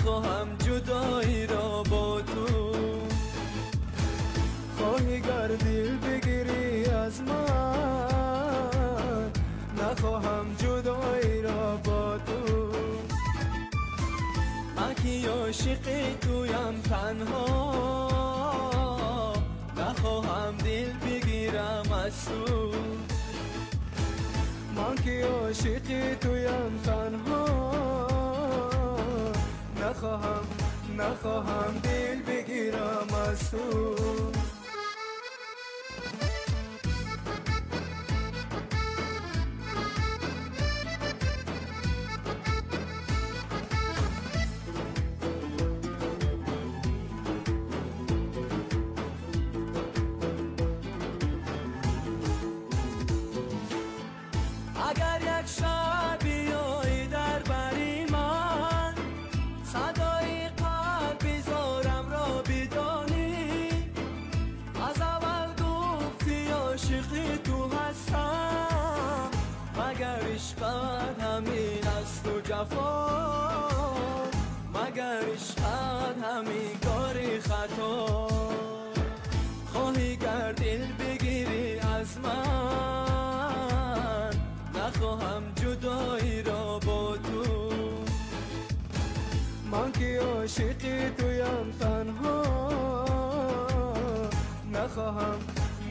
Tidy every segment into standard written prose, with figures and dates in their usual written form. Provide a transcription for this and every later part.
نخواهم جدایی را با تو. خواهی گر دل بگیری از من، نخواهم جدایی را با تو. من که عاشق تویم تنها، نخواهم دل بگیرم از تو. من که عاشق تویم تنها، نخواهم دل بگیرم از تو. اگر یک شب بیایی در بری من، صدای قلب بیزارم را بدانی. از اول گفتی عاشق تو هستم، مگر عشقت همین است و جفا؟ مگر عشقت همین کار خطا؟ خواهی گر دل بگیری از من، نخواهم جدایی را با تو. من که عاشق تویم تنها،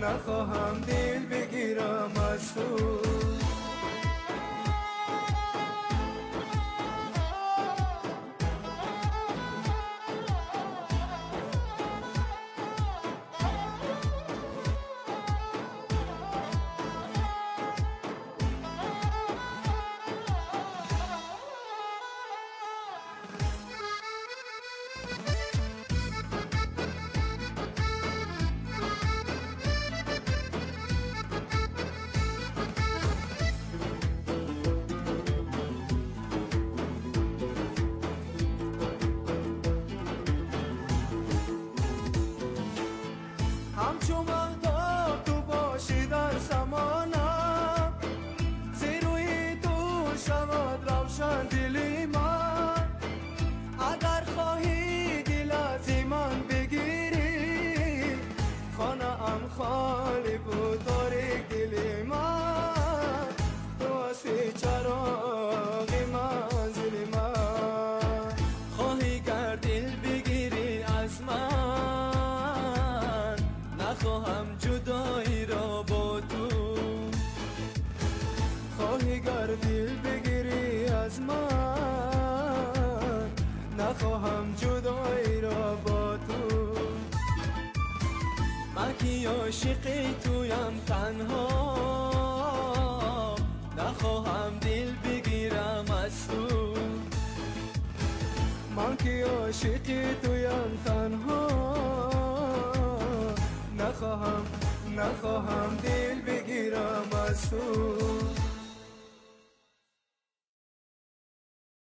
نخواهم دل بگیرم از تو. همچو مهتاب تو باشی در زمانم، زیروی تو شود روشن دلی من. اگر خواهی دل از من بگیری، خانه ام خالی بود تاریک دلی من. تو هستی چراغ منزل من. خواهی گر دل بگیری از من، نخواهم جدایی را با تو. خواهی گر دل بگیری از من، نخواهم جدایی را با تو. من که عاشق تویم تنها، نخواهم دل بگیرم از تو. من که عاشق تویم تنها، نخواهم دل بگیرم از تو.